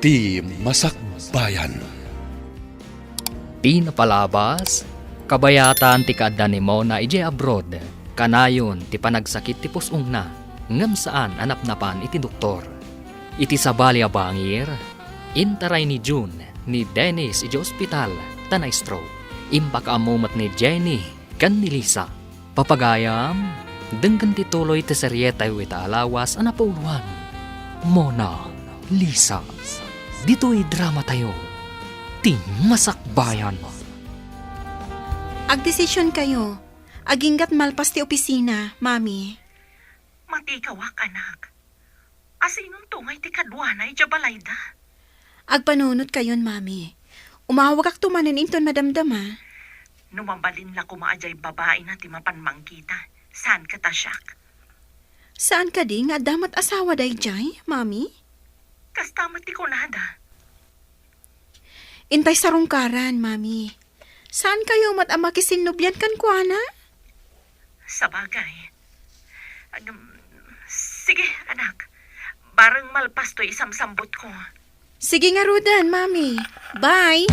Ti Masakbayan. Ti napalabas, kabayatan ti kaadda ni mo na ije abroad, kanayon ti panagsakit ti pusong na, ngam saan anapnapan iti doktor. Iti sabali a bangir, intaray ni June ni Dennis ije ospital, tanay stroke. Impakamumat ni Jenny, kan ni Lisa. Papagayam, denggan ti tuloy ti seryeta wita alawas anapuluan. Mona, Lisa, dito'y drama tayo. Ti Masakbayan. Agdesisyon kayo. Aginggat malpas ti opisina, mami. Matigawak, anak. Asinong tungay ti kadwanay dya balayda? Agpanunot kayon, mami. Umawag ak tumanin inton madamdama. Numambalin la kumaajay babae na ti mapanmangkita. Saan ka tasyak? Saan ka di nga damat asawa day jay, mami? Kastamat ti kunada. Intay sarungkaran, mami. Saan kayo matamakisinubyan kan kuana? Sa bagay. Sige, anak. Barang malpas to isamsambot ko. Sige nga, Rodan, mami. Bye!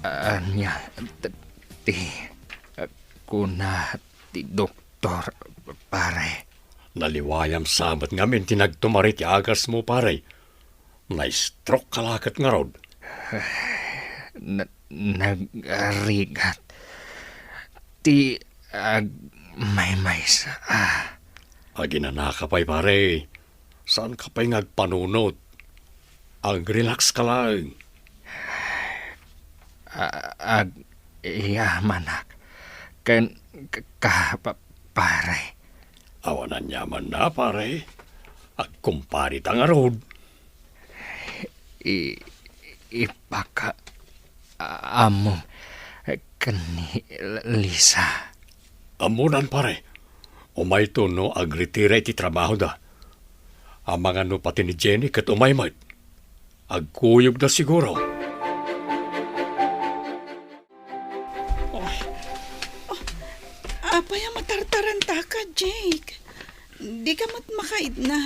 Anya, kuna, ti doktor, pare. Naliwayam samat ngamin tinagtumari ti agas mo, pare. Na-stroke kalakat nga rod. Nagarigat. Ti, may sa, Aginanakapay, pare. Saan ka pa'y ngagpanunot? Ag-relax ka lang. Yamanak. Pare. Awanan yaman na, pare. Agkumpari ta nga rod. Ipaka amo kani Lisa. Amunan, pare. Umay to no agritira iti trabaho da. Ang mga no pati ni Jenny kat umaymat. Agkuyog na siguro. Apay ang matartaranta ka, Jake. Di ka makaid na.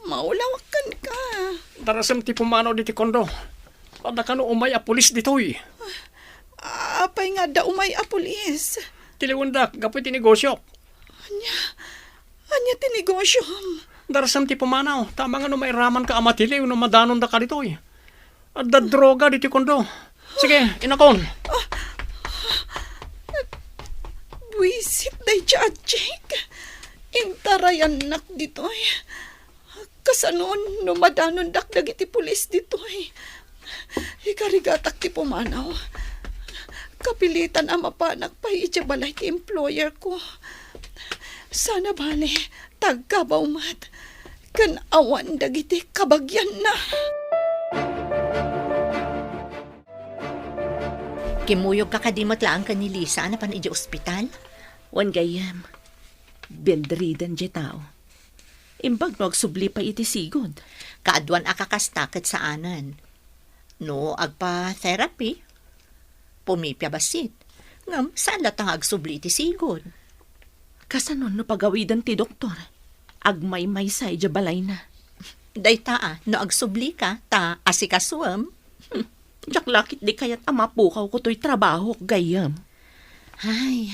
Maulawakan ka. Darasam ti pumanaw di ti kondo. Pada ka no umay a pulis ditoy. Apay nga da umay a pulis. Tiliwandak, gapoy ti negosyo. Anya tinegosyo. Darasam ti pumanaw. Tama nga no may raman ka amatili no madanon da ka ditoy. At da droga di ti kondo. Sige, inakon. Wisit day siya, Jake. Intarayan nak ditoy. Kasanon, numadanon dakdag iti pulis ditoy. Ikarigatak ti pumanaw. Kapilitan ang mapanak pa iti balay ti employer ko. Sana bale, tagkabaw mat. Kan awan dagiti kabagyan na. Kimuyog ka kadimot lang ka ni Lisa na pan iti ospital? Wan gayam, bedridden di tao. Imbag no agsubli pa iti sigod. Kaadwan akakastakit sa anan. No, agpa-therapy. Pumipya basit. Ngam, saan latang agsubli iti sigod? Kasanon no pagawidan ti doktor. Agmay-may sa iti balay na. Dayta no agsubli ka, ta asikasuam. Diyak lakit di kaya't amapukaw ko to'y trabaho gayam. Ay,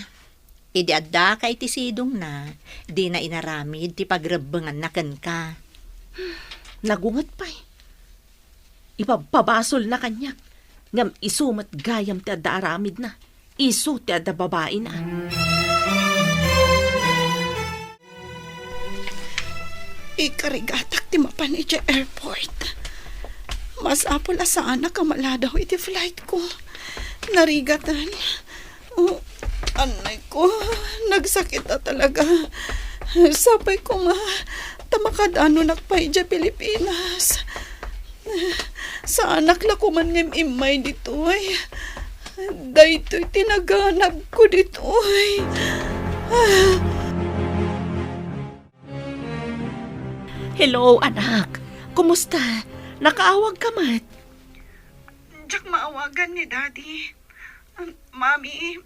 idi adda ka iti sidong na, di na inaramid ti pagrebengan naken ka. Nagungat pa eh. Ipapabasol na kanyak. Ngam isumat gayam ti adda aramid na. Isu ti adda babae na. Ikarigatak ti mapan iti airport. Mas apol asaan na kamala daw iti flight ko. Narigatan. Oh, anay ko, nagsakit na talaga. Sapay ko nga, tamakadano nakpay dya Pilipinas. Sa anak la ko man ngem imay ditoy. Daytoy tinaganap ko ditoy. Hello, anak. Kumusta? Nakaawag ka mat? Diyak maawagan ni Daddy. Mami,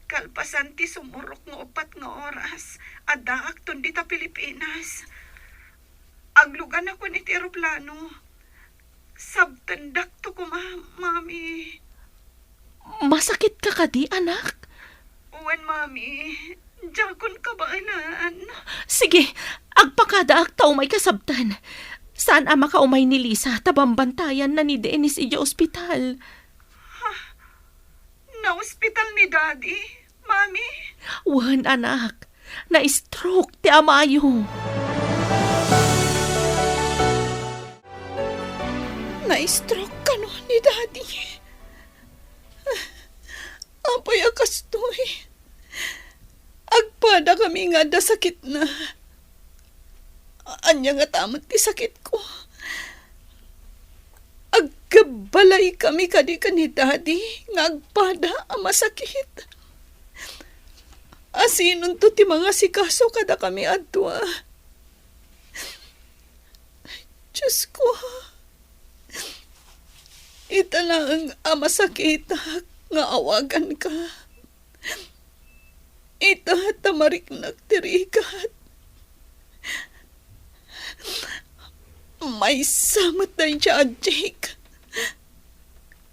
kalpasan ti sumurok nga 4 nga oras. Adaak ton dita Pilipinas. Aglugan ako ni eroplano. Sabtandak to ko, mami. Masakit ka kadi, anak? Uwan, mami. Jakon ka ba, anan? Sige, agpakadaak tao may kasabtan. Saan ang makaumay ni Lisa tabambantayan na ni Dennis ija ospital? Na-hospital ni Daddy, mami. Wan, anak. Na-stroke ti amayo. Na-stroke ka no ni Daddy. Apay akastoy. Agpada kami nga da sakit na. Anya nga tamat ti sakit ko. Agkabalay kami kadi ka ni Daddy. Nga agpada ang masakit. Asinon to ti mga sikaso kada kami adwa. Diyos ko. Ita lang ang masakit nga awagan ka. Ita tamarik nagtirikat. May samot na siya, Jake.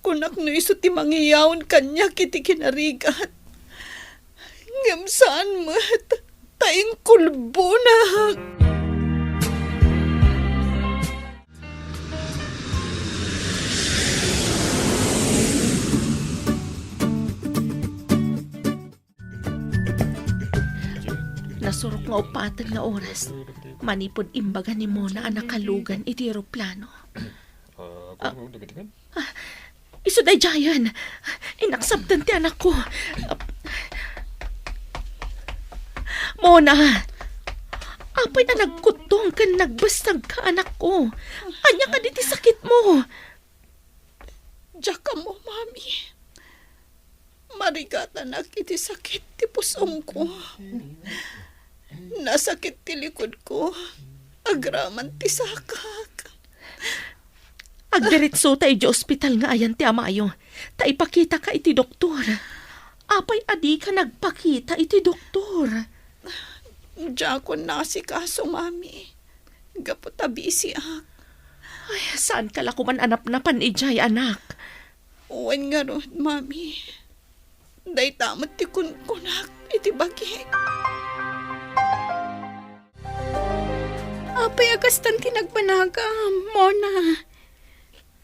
Kunak no iso ti mangiyawon kanya kiti kinarigat. Ngam saan mo taing kulbo na. Nasurok nga upatan nga oras. Manipod imbaga ni Mona ang nakalugan iti eroplano. Iso day Jayan. Inaksabtan ti anak ko. Mona! Apay na nagkutong ka nagbastag ka anak ko. Anya ka diti sakit mo. Diyak ka mo, mami. Marigata na kiti sakit ti pusom ko. Nasakit ti likod ko. Agraman ti sakak. Agdiritso tayo di ospital nga ayan ti amayo. Ta ipakita ka iti doktor. Apay adi ka nagpakita iti doktor. Diyak ko nasikaso, mami. Gaputa busy ak. Ay, saan ka lakuman anap-napan ijay anak? Uwan nga ron, mami. Day tamat ti kunkunak iti bagi. Apay agastan tinagpanaga, Mona.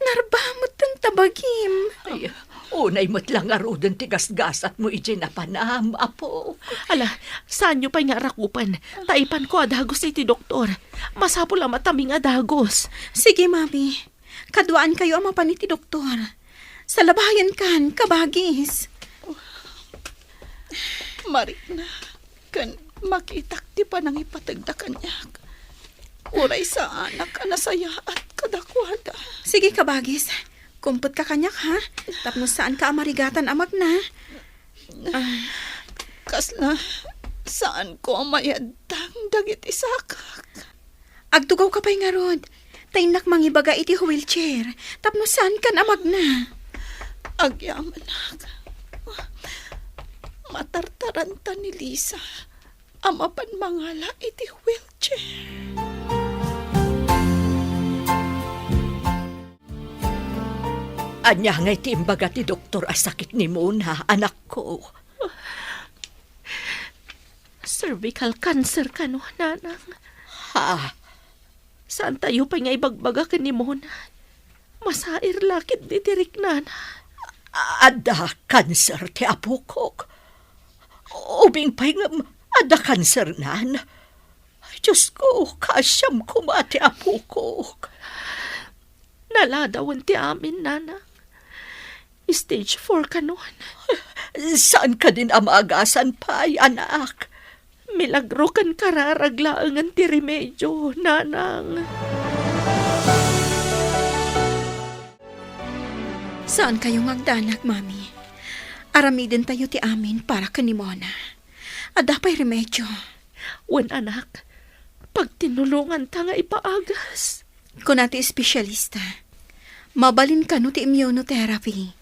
Narbamot ang tabagim. Ay, unay mo't lang arudan ti gasgasat mo iti napanam, apo. Ala, saan nyo pa nga rakupan? Taipan ko adagos iti doktor. Masapo lang mataming adagos. Sige, mami. Kaduaan kayo ang mapaniti doktor. Sa labayan kan, kabagis. Marik na. Kan makitak ti pa nang ipatagdakan niya. Uray sa anak ka nasaya at kadakwada. Sige, kabagis. Kumput ka kanyak, ha? Tapos saan ka amarigatan amag na? Kasla, saan ko mayadang dagit isakak? Agtugaw ka pa'y nga rod. Tainak mangibaga iti wheelchair. Tapos saan ka amag na? Agyaman na. Matartaranta ni Lisa. Amapan mangala iti wheelchair. Anya nga iti imbaga ti doktor asakit ni Mona, anak ko. Cervical cancer ka no, nanang. Ha? Saan tayo pa nga ibagbaga ka ni Mona? Masair lakit di tirik nana. Ada cancer ti apo ko. Ubing pa'y nga ada cancer nan. Ay, Diyos ko, kasyam ko ti apo ko. Naladawan ti amin, nanang. Stage 4 ka nun. Saan ka din amagasan pa'y, anak? Milagro kan kararaglaangan ti remedyo, nanang. Saan kayong agdanak, mami? Aramidin tayo ti amin para kanimona. Adapay remedyo. Wan anak, pag tinulungan ta nga ipaagas. Kung nati espesyalista, mabalin ka no ti immunotherapy.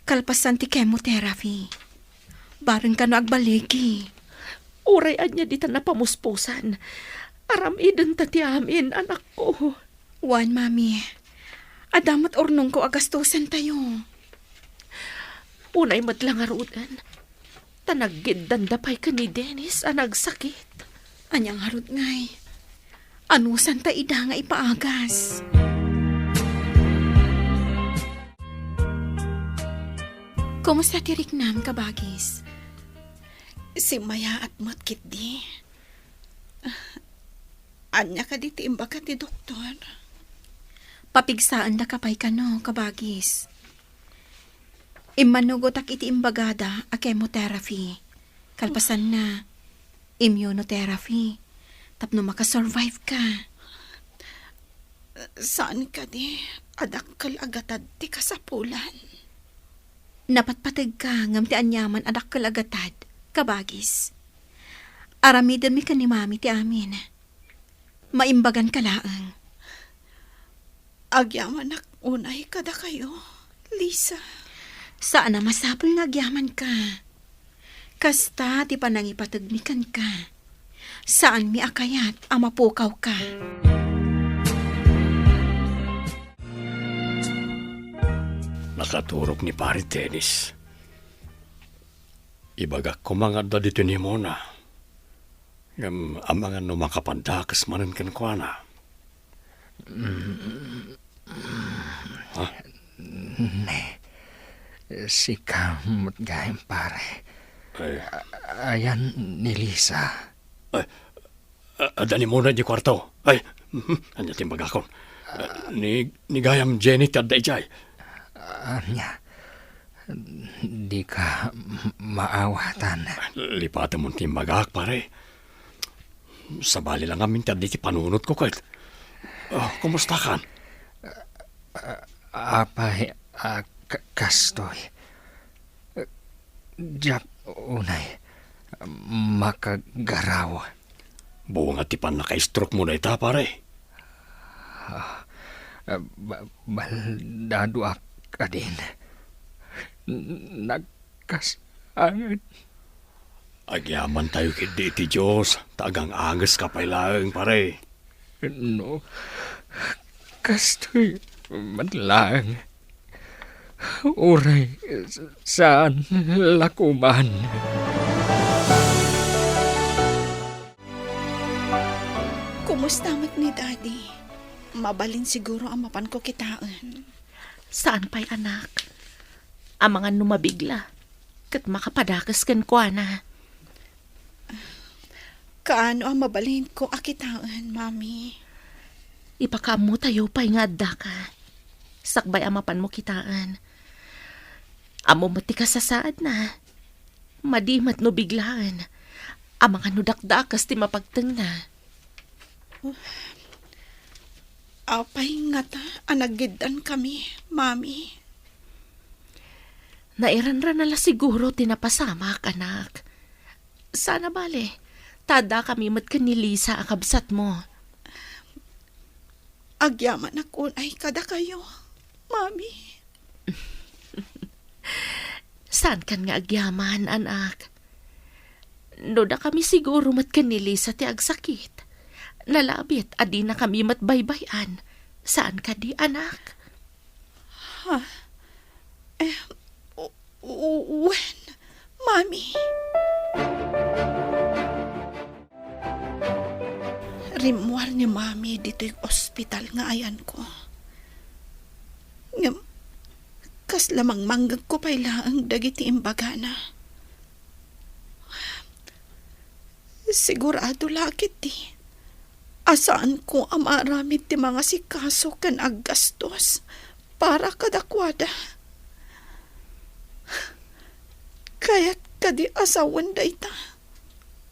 Kalpasan ti chemotherapy. Bareng ka no agbaligi. Urayan niya dita na pamuspusan. Aramidon ta ti amin, anak ko. Wan, mami. Adamat ornong ko agastusan tayo. Unay madlang arudan. Tanaggid dandapay ka ni Dennis ang nagsakit. Anyang harot ngay. Anusan ta ida nga ipaagas. Kumusta ti Riknam, kabagis? Si Maya at matkit di. Anya ka di ti imbaga ti doktor. Papigsaan na kapay ka no, kabagis. Imanugot ak iti imbagada a chemotherapy. Kalpasan na immunotherapy. Tapno makasurvive ka. Saan ka di? Adakkel agatad ti kasapulan. Napatpatag ka ngam ti anyaman adak kalagatad, kabagis. Aramidon mi ka ni mami ti amin. Maimbagan ka laang. Agyaman ak unay kada kayo, Lisa. Saan na masapul nga agyaman ka? Kasta ti panangipatagnikan ka. Saan mi akayat amapukaw ka? Nakaturok ni pare Dennis. Ibagak ko mga da dito ni Mona. Ang mga numakapandakas manan kan kwa na. Si kamot gayam pare. Ay, Ayan ni Lisa. ada ni Mona di kwarto. Ay, anya timbagakon. Ni gayam Jenny ti adda ijay. Anya, di ka maawatan. Lipatan mo timbagak pare. Sabali lang amin ti adda ti panunot ko kahit. Kumusta kan? Apay, kastoy. Diyak unay, makagaraw. Buong at tipan naka-stroke mo na ita pare. Baldado ka din. Nagkasangit. Agyaman tayo kidi ti Diyos. Tagang angas ka pailang pare. No, kastoy madlang. Uray, saan lakuman? Kumusta mat ni Daddy? Mabalin siguro ang mapan ko kitaan. Saan pa'y anak? Ang mga numabigla. Kat makapadakas kan kwa na. Kaano ang mabalin ko akitaan, Mami? Ipakamu tayo pa'y nga adda ka. Sakbay ang mapan mo kitaan. Amo mati ka sa saad na. Madimat no biglaan. Ang mga nudakdakas ti mapagteng na. Apay nga ta, anagidan kami, Mami. Nairanran nala siguro tinapasamak, anak. Sana bale, tada kami mat ka ni Lisa ang kabsat mo. Agyaman ako ay kada kayo, Mami. Saan kan nga agyaman, anak? No da kami siguro mat ka ni Lisa ti agsakit. Nalabit, adi na kami matbaybayan. Saan ka di, anak? When, Mami? Rimwar ni Mami dito yung ospital nga ayan ko. Ngam, kas lamang manggag ko pala ang dagiti imbaga na. Sigurado lakit di. Asaan ko amaramit ti mga sikaso kan aggastos para kadakwada. Kaya't kadi asawan da ita.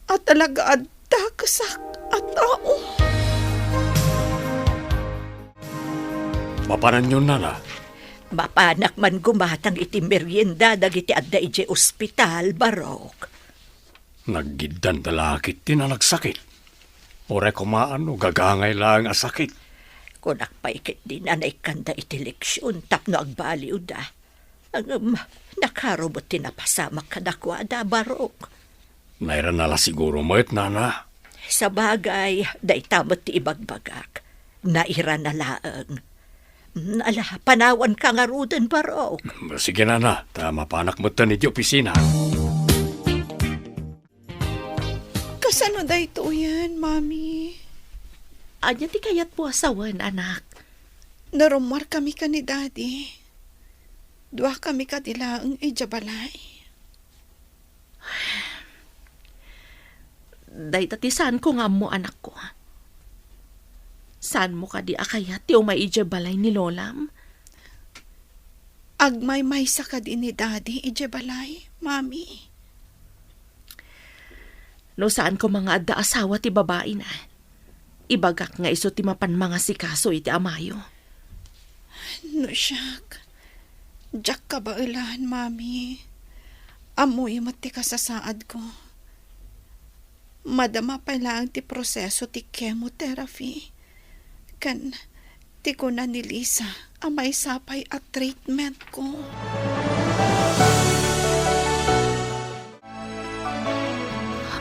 At talaga adda kasak at tao. Mapanan yun na. Mapanak man gumatang iti merienda dagiti adda iti ospital, Barok. Naggidan dalakit ti na nagsakit. Ore kumaan o gagangay lang a sakit. Kung akpaikit din anay kanda iti leksyon tapno agbaliw da. Ang nakarobot tinapasamak kadakwada, Barok. Naira nala siguro mo't nana. Sa bagay, day tamot ti ibagbagak. Naira na laang. Ala, panawan ka nga ruden barok. Sige na, tama panak mo ni di opisina. Kasano da ito yan, Mami? Anya ti kayat po asawan, anak. Narumar kami ka ni Daddy. Dua kami ka dilaang ijabalay. Day tatisan ko nga mo, anak ko. Saan mo ka di akayat ti umay ijabalay ni Lolam? Agmay-may sa ka din ni Daddy ijabalay, Mami. No saan ko mga adda asawa ti babae na. Ibagak nga iso ti mapan mga sikaso iti amayo. No, siyak. Diyak ka ba ilahan, Mami? Amoy mati ka sa saad ko. Madama pa lang ti proseso ti chemotherapy. Kan, ti ko na ni Lisa amay sapay at treatment ko.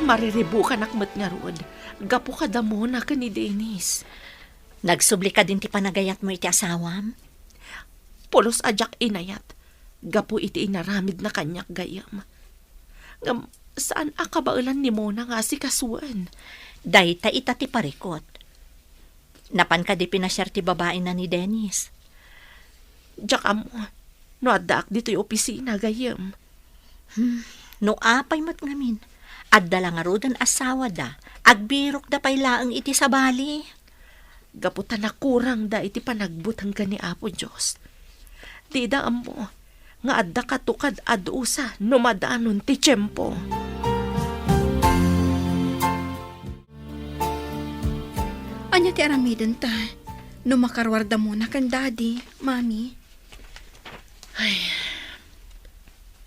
Mariribu ka nakmat nga rod. Gapo ka damo na ka ni Dennis. Nagsubli ka din ti panagayat mo iti asawam? Pulos ajak inayat. Gapo iti inaramid na kanyak gayam. Ngam, saan akabailan ni Mona nga si kasuan? Dahita ita ti parikot. Napan ka di pinasyar ti babae na ni Dennis. Diyak amo, no addaak dito'y opisina gayam. No apay mat ngamin. Adda lang arudan asawa da. Agbirok da pay laang iti sa bali. Gaputan na kurang da iti panagbutang ka ni Apo Diyos. Di da amo, nga adda katukad adusa no madanon ti tiyempo. Anya ti aramiden ta. No makarwarda mo na kan Daddy, Mami.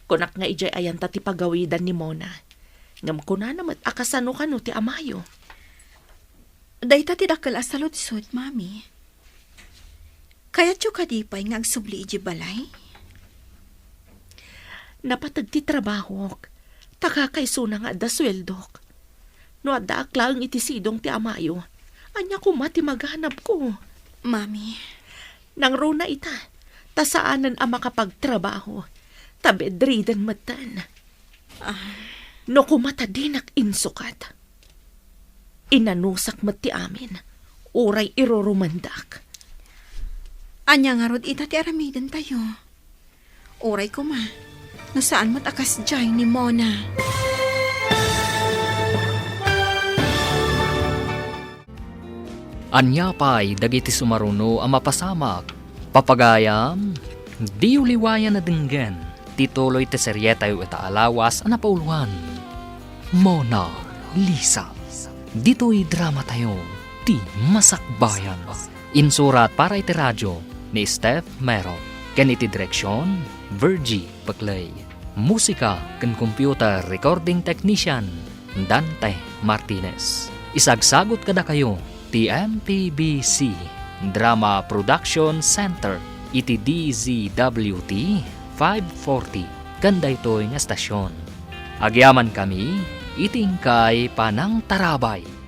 Kunak nga ijay ayan ta ti pagawidan ni Mona. Ngam ko na namat akasano ka no ti amayo. Dahita ti dakkel as saludsod, Mami. Kaya tiyo kadipay nga agsubli iji balay? Napatag ti trabahok. Takakaiso na nga da sweldok. No adda aklang iti sidong ti amayo. Anya ko mati maghanap ko. Mami. Nang rona ita. Tasaanan ang makapagtrabaho. Tabedridan matan. No kumata dinak insukat. Inanusak mati amin. Uray irorumandak. Anya nga rod ita ti aramiden tayo. Oray ko ma. No saan mo't akas jay ni Mona. Anya pa'y dagiti sumaruno ang mapasamak. Papagayam, di uliwayan na dinggen. Tituloy ti seryetayo ita alawas ang napauluan. Mona Lisa. Dito'y drama tayo. Ti Masakbayan. Insurat para iti radyo ni Steph Mero. Ken iti direksyon, Virgie Paclay. Musika ken computer recording technician, Dante Martinez. Isagsagot kada kayo ti MPBC Drama Production Center iti DZWT 540 kanda ito'y nga stasyon. Agyaman kami iting kay Panang Tarabay.